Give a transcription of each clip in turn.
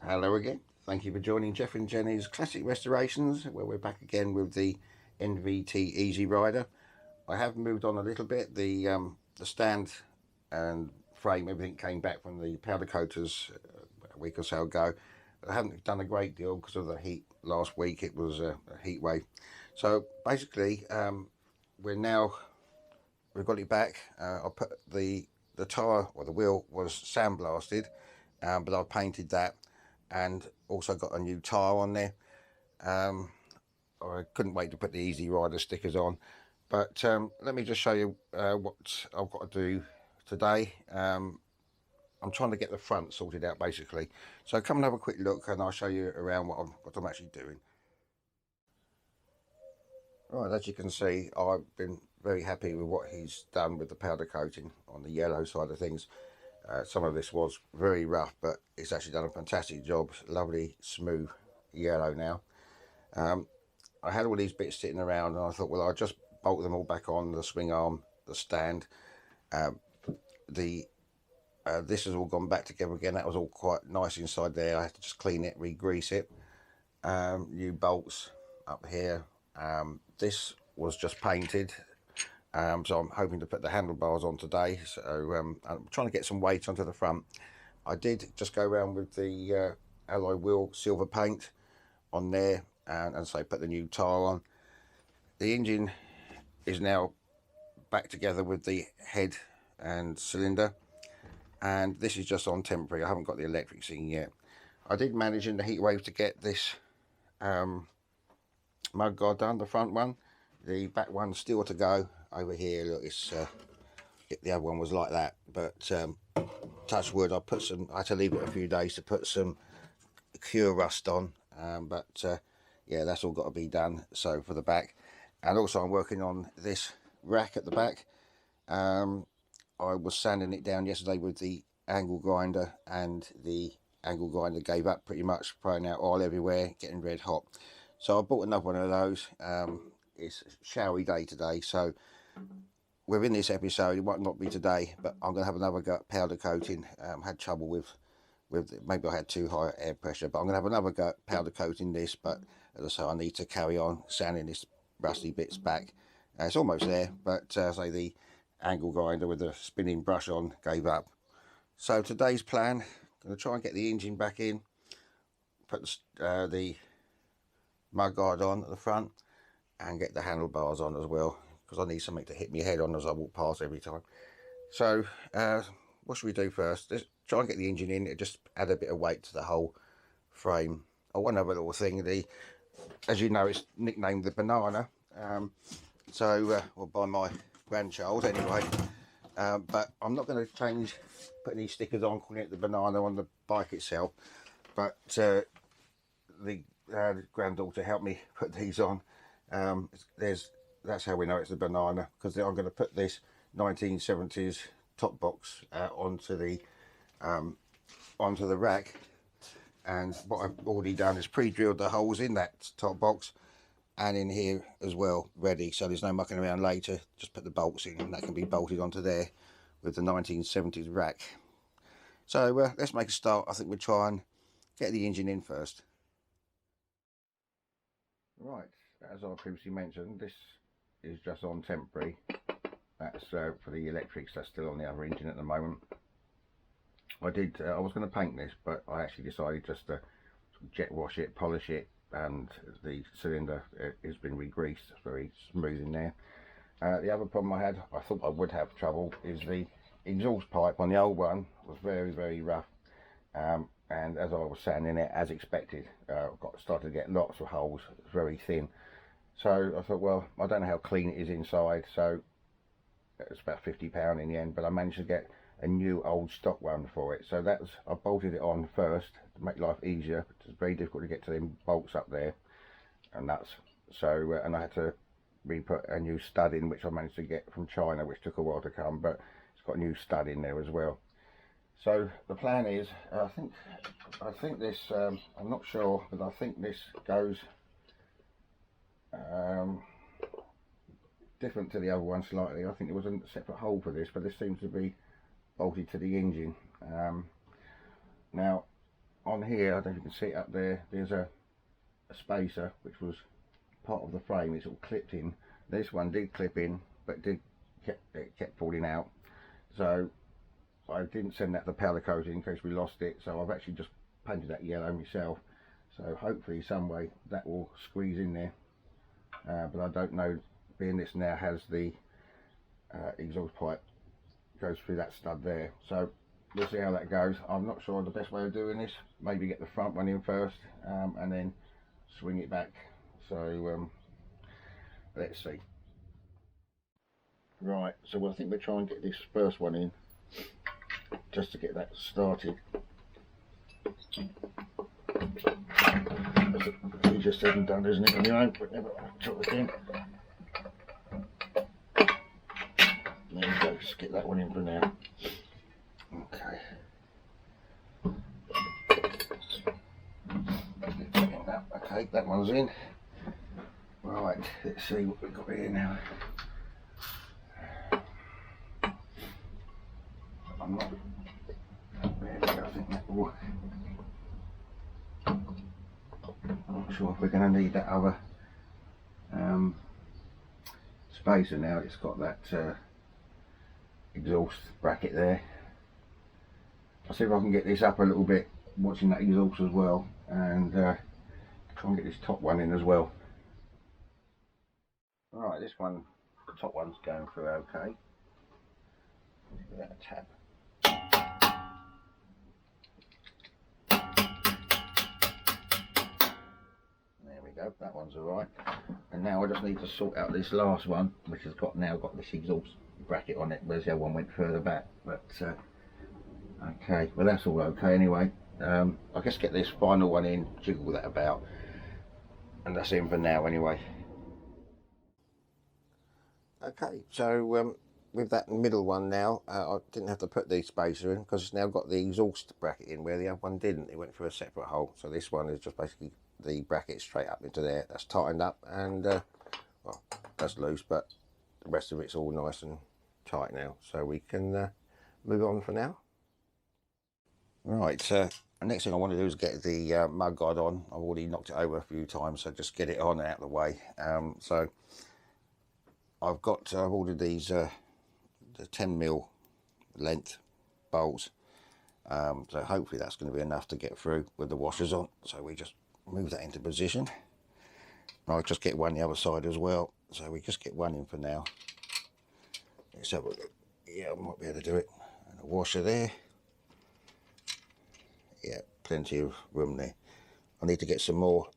Hello again. Thank you for joining Jeff and Jenny's Classic Restorations, where we're back again with the NVT Easy Rider. I have moved on a little bit. The stand and frame, everything came back from the powder coaters a week or so ago. I haven't done a great deal because of the heat. Last week it was a heat wave. So basically, we've got it back. I put the tyre, or the wheel, was sandblasted, but I painted that and also got a new tyre on there. I couldn't wait to put the Easy Rider stickers on, but let me just show you what I've got to do today. I'm trying to get the front sorted out basically, so come and have a quick look and I'll show you around what I'm actually doing. Right, as you can see, I've been very happy with what he's done with the powder coating on the yellow side of things. Some of this was very rough, but it's actually done a fantastic job. Lovely smooth yellow now. I had all these bits sitting around and I thought, well, I'll just bolt them all back on: the swing arm, the stand. This has all gone back together again. That was all quite nice inside there. I had to just clean it, re-grease it. New bolts up here. This was just painted. So I'm hoping to put the handlebars on today. So I'm trying to get some weight onto the front. I did just go around with the alloy wheel silver paint on there, and so put the new tyre on. The engine is now back together with the head and cylinder, and this is just on temporary. I haven't got the electrics in yet. I did manage in the heat wave to get this mud guard done, the front one. The back one's still to go. Over here, look, it's the other one was like that, but touch wood, I had to leave it a few days to put some cure rust on, but yeah, that's all got to be done. So for the back, and also I'm working on this rack at the back. I was sanding it down yesterday with the angle grinder, and the angle grinder gave up pretty much, spraying out oil everywhere, getting red hot. So I bought another one of those. It's a showery day today, so within this episode, it might not be today, but I'm going to have another go at powder coating. Had trouble with maybe I had too high air pressure, but I'm going to have another go at powder coating this. But as I say, I need to carry on sanding this rusty bits back. It's almost there, but say the angle grinder with the spinning brush on gave up. So today's plan, I'm going to try and get the engine back in, put the mud guard on at the front, and get the handlebars on as well, because I need something to hit my head on as I walk past every time. So what should we do first? Let's try and get the engine in. It just add a bit of weight to the whole frame. Oh, one other little thing, as you know, it's nicknamed the banana. Well, by my grandchild anyway. But I'm not going to change putting these stickers on, calling it the banana on the bike itself. But the granddaughter helped me put these on. That's how we know it's a banana, because I'm going to put this 1970s top box onto the rack. And what I've already done is pre-drilled the holes in that top box and in here as well, ready, so there's no mucking around later. Just put the bolts in and that can be bolted onto there with the 1970s rack. So let's make a start. I think we'll try and get the engine in first. Right, as I previously mentioned, this is just on temporary. That's for the electrics. That's still on the other engine at the moment. I was going to paint this, but I actually decided just to jet wash it, polish it, and the cylinder has been re-greased. It's very smooth in there. The other problem I had, I thought I would have trouble, is the exhaust pipe on the old one was very, very rough. And as I was sanding it, as expected, started to get lots of holes. It's very thin. So I thought, well, I don't know how clean it is inside, so it's about £50 in the end, but I managed to get a new old stock one for it. So I bolted it on first to make life easier. It's very difficult to get to them bolts up there and nuts. So and I had to re-put a new stud in, which I managed to get from China, which took a while to come, but it's got a new stud in there as well. So the plan is, I think this, I'm not sure, but I think this goes different to the other one slightly. I think there was a separate hole for this, but this seems to be bolted to the engine. Now on here, I don't know if you can see it up there, there's a spacer which was part of the frame. It's all clipped in. This one did clip in, but it kept falling out, so I didn't send that to powder coating in case we lost it, so I've actually just painted that yellow myself, so hopefully some way that will squeeze in there, but I don't know, being this now has the exhaust pipe goes through that stud there, so we'll see how that goes. I'm not sure the best way of doing this. Maybe get the front one in first, and then swing it back. So let's see. Right, so I think we'll try and get this first one in just to get that started. That's easier said than done, isn't it, on your own? But never try again. There we go, just get that one in for now. Okay. Okay, that one's in. Right, let's see what we've got here now. I'm not. There we go, I think that will. I'm not sure if we're going to need that other spacer now. It's got that exhaust bracket there. I'll see if I can get this up a little bit, watching that exhaust as well, and try and get this top one in as well. Alright, this one, the top one's going through okay. Give that a tap. There we go, that one's alright. And now I just need to sort out this last one, which has now got this exhaust bracket on it, whereas the other one went further back. But okay, well that's all okay anyway. I guess get this final one in, jiggle that about, and that's in for now anyway. Okay, so with that middle one now, I didn't have to put the spacer in because it's now got the exhaust bracket in where the other one didn't. It went through a separate hole, so this one is just basically the bracket straight up into there. That's tightened up, and well, that's loose, but the rest of it's all nice and tight now, so we can move on for now. Right, the next thing I want to do is get the mud guard on. I've already knocked it over a few times, so just get it on out of the way. So I've ordered these the 10mm length bolts, so hopefully that's going to be enough to get through with the washers on. So we just move that into position. I'll just get one the other side as well, so we just get one in for now. Let's have a look. Yeah, I might be able to do it. And a washer there. Yeah, plenty of room there. I need to get some more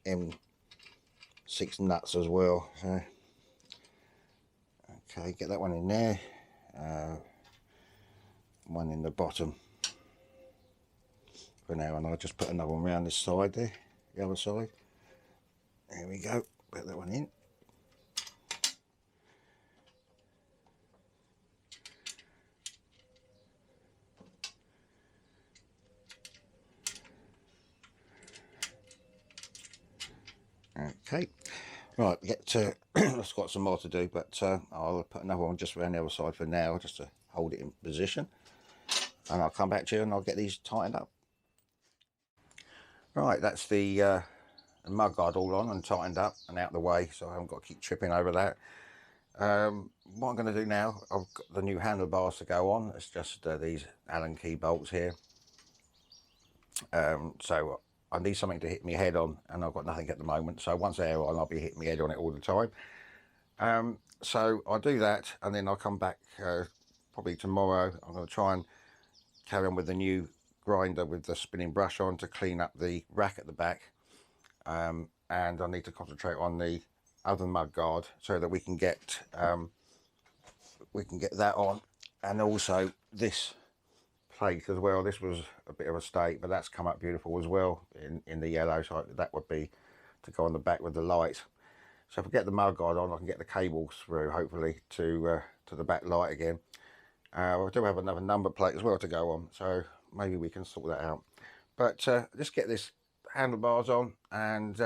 M6 nuts as well. So, okay, get that one in there. One in the bottom for now, and I'll just put another one around this side there, the other side. There we go, put that one in. Okay, right, I've got some more to do, but I'll put another one just around the other side for now, just to hold it in position, and I'll come back to you and I'll get these tightened up. Right, that's the mud guard all on and tightened up and out the way, so I haven't got to keep tripping over that. What I'm going to do now, I've got the new handlebars to go on. It's just these Allen key bolts here. So I need something to hit my head on, and I've got nothing at the moment. So once they're on, I'll be hitting my head on it all the time. So I'll do that, and then I'll come back probably tomorrow. I'm going to try and carry on with the new grinder with the spinning brush on to clean up the rack at the back. And I need to concentrate on the other mud guard so that we can get that on, and also this plate as well. This was a bit of a stake, but that's come up beautiful as well in the yellow, so that would be to go on the back with the light. So if I get the mud guard on, I can get the cables through hopefully to the back light again. I do have another number plate as well to go on, so maybe we can sort that out. But let's get this handlebars on, and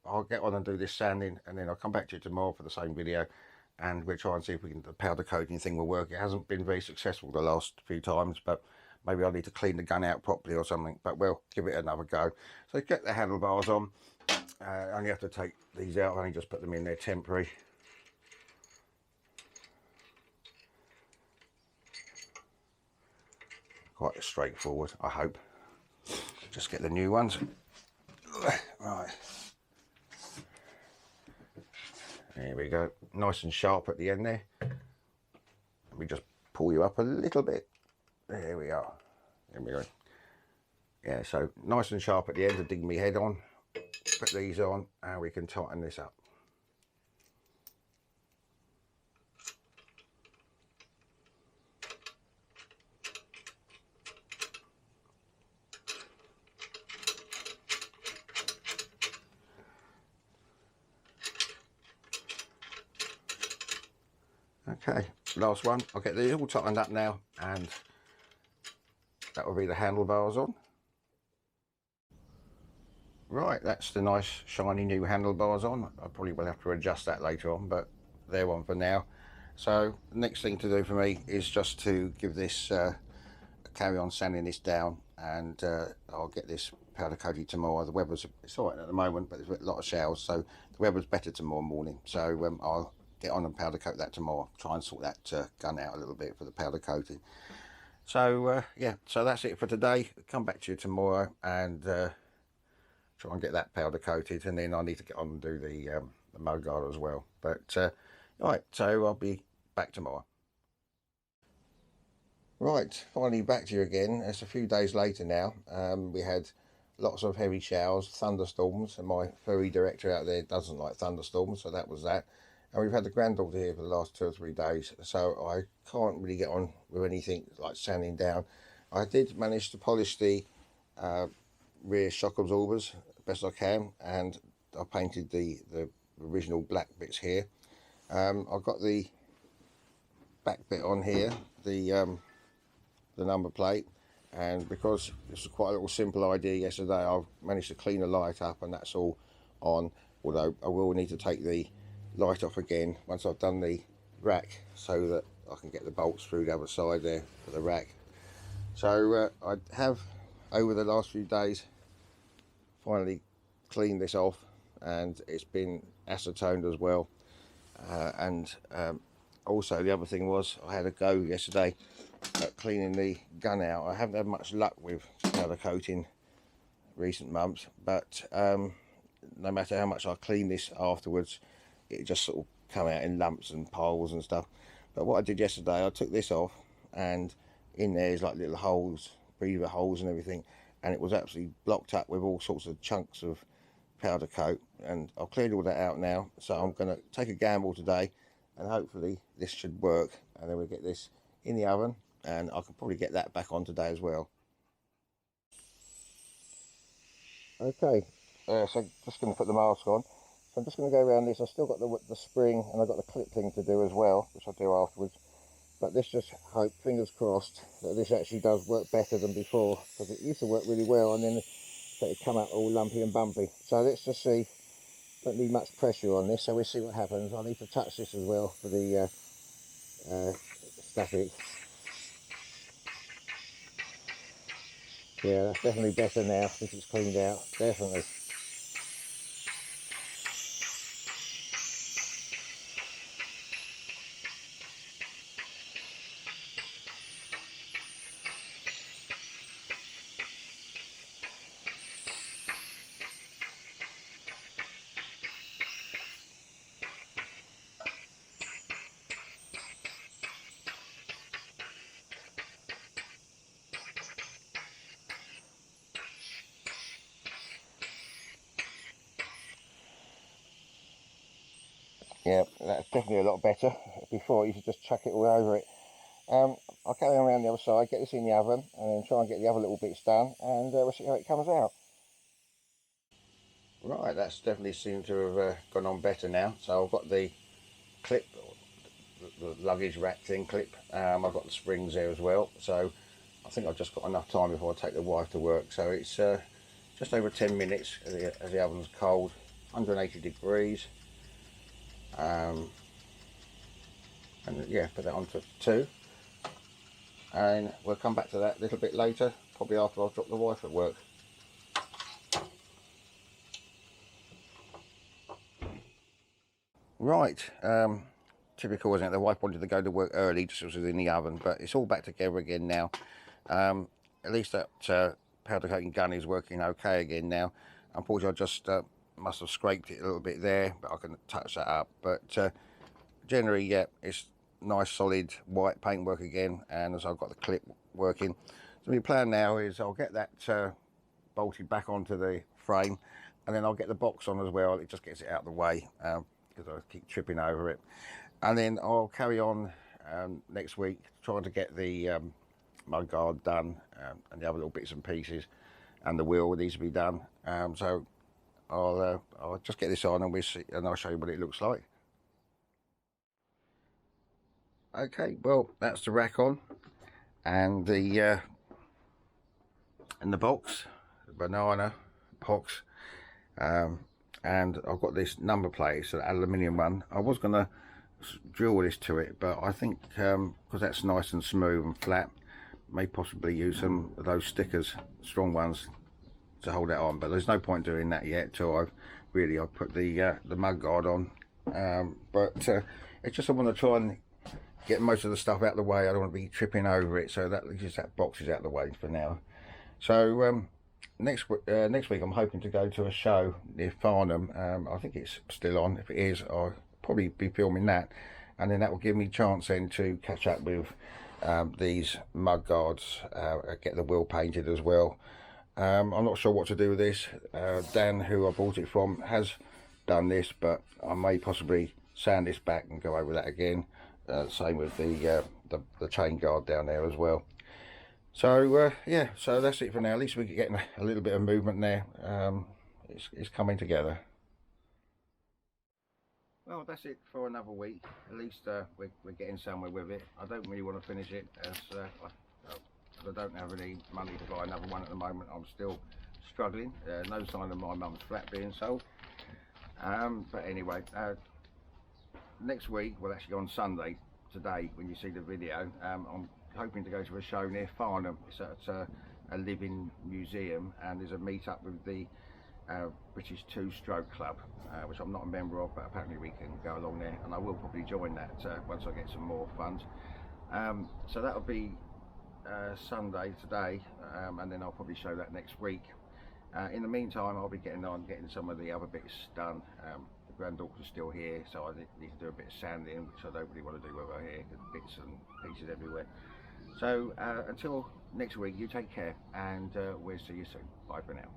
I'll get on and do this sanding, and then I'll come back to you tomorrow for the same video, and we'll try and see if we can, the powder coating thing will work. It hasn't been very successful the last few times, but maybe I need to clean the gun out properly or something, but we'll give it another go. So get the handlebars on. Only have to take these out. I only just put them in there temporary. Quite straightforward, I hope. Just get the new ones. Right. There we go. Nice and sharp at the end there. Let me just pull you up a little bit. There we are. There we go. Yeah, so nice and sharp at the end to dig my head on. Put these on and we can tighten this up. Okay, last one. I'll get these all tightened up now, and that will be the handlebars on. Right, that's the nice shiny new handlebars on. I probably will have to adjust that later on, but they're on for now. So the next thing to do for me is just to give this carry on sanding this down, and I'll get this powder coated tomorrow. The weather's, it's all right at the moment, but there's a lot of showers, so the weather's better tomorrow morning. So I'll get on and powder coat that tomorrow. Try and sort that gun out a little bit for the powder coating. So yeah, so that's it for today. Come back to you tomorrow and try and get that powder coated, and then I need to get on and do the mud guard as well. But right, so I'll be back tomorrow. Right, finally back to you again. It's a few days later now. We had lots of heavy showers, thunderstorms, and my ferry director out there doesn't like thunderstorms, so that was that. And we've had the granddaughter here for the last 2 or 3 days, so I can't really get on with anything like sanding down. I did manage to polish the rear shock absorbers best I can, and I painted the original black bits here. I've got the back bit on here, the number plate, and because this was quite a little simple idea yesterday, I've managed to clean the light up and that's all on, although I will need to take the light off again once I've done the rack so that I can get the bolts through the other side there for the rack. So I have over the last few days finally cleaned this off, and it's been acetoned as well, and also the other thing was I had a go yesterday at cleaning the gun out. I haven't had much luck with powder coating recent months, but no matter how much I clean this afterwards, it just sort of come out in lumps and piles and stuff. But what I did yesterday, I took this off, and in there's like little holes, breather holes and everything, and it was absolutely blocked up with all sorts of chunks of powder coat, and I've cleared all that out now. So I'm going to take a gamble today, and hopefully this should work, and then we'll get this in the oven, and I can probably get that back on today as well. Okay, so just going to put the mask on. So I'm just going to go around this. I've still got the spring, and I've got the clip thing to do as well, which I'll do afterwards. But let's just hope, fingers crossed, that this actually does work better than before, because it used to work really well, and then it come out all lumpy and bumpy. So let's just see. Don't need much pressure on this, so we'll see what happens. I need to touch this as well for the static. Yeah, that's definitely better now since it's cleaned out, definitely. Yeah, that's definitely a lot better. Before, you should just chuck it all over it. I'll carry on around the other side, get this in the oven, and then try and get the other little bits done, and we'll see how it comes out. Right, that's definitely seemed to have gone on better now. So I've got the clip, the luggage rack thing clip. I've got the springs there as well. So I think I've just got enough time before I take the wife to work. So it's just over 10 minutes as the oven's cold, 180 degrees. And yeah, put that on for 2. and we'll come back to that a little bit later, probably after I've dropped the wife at work. Right, typical, isn't it? The wife wanted to go to work early, just was in the oven, but it's all back together again now. At least that powder coating gun is working okay again now. Unfortunately, I just must have scraped it a little bit there, but I can touch that up. But generally, yeah, it's nice solid white paintwork again, and as I've got the clip working. So my plan now is I'll get that bolted back onto the frame, and then I'll get the box on as well. It just gets it out of the way because I keep tripping over it. And then I'll carry on next week trying to get the mudguard done, and the other little bits and pieces, and the wheel needs to be done. So I'll just get this on, and we'll see, and I'll show you what it looks like. Okay, well, that's the rack on, and the box, the banana box, and I've got this number plate. It's an aluminium one. I was gonna drill this to it, but I think because that's nice and smooth and flat, may possibly use some of those stickers, strong ones, to hold that on. But there's no point doing that yet till I've put the mudguard on. But it's just I want to try and get most of the stuff out of the way. I don't want to be tripping over it, so that just that box is out of the way for now. So next week I'm hoping to go to a show near Farnham. I think it's still on. If it is, I'll probably be filming that, and then that will give me a chance then to catch up with these mud guards, get the wheel painted as well. I'm not sure what to do with this. Dan, who I bought it from, has done this, but I may possibly sand this back and go over that again. Same with the chain guard down there as well. So yeah, so that's it for now. At least we're getting a little bit of movement there. It's coming together. Well, that's it for another week. At least we're getting somewhere with it. I don't really want to finish it as I don't have any money to buy another one at the moment. I'm still struggling. No sign of my mum's flat being sold. But anyway, next week, well, actually on Sunday, today, when you see the video, I'm hoping to go to a show near Farnham. It's at a living museum, and there's a meet up with the British Two-Stroke Club, which I'm not a member of, but apparently we can go along there, and I will probably join that once I get some more funds. So that'll be Sunday today, and then I'll probably show that next week. In the meantime, I'll be getting some of the other bits done. The granddaughter's still here, so I need to do a bit of sanding, which I don't really want to do over here, because bits and pieces everywhere. So until next week, you take care, and we'll see you soon. Bye for now.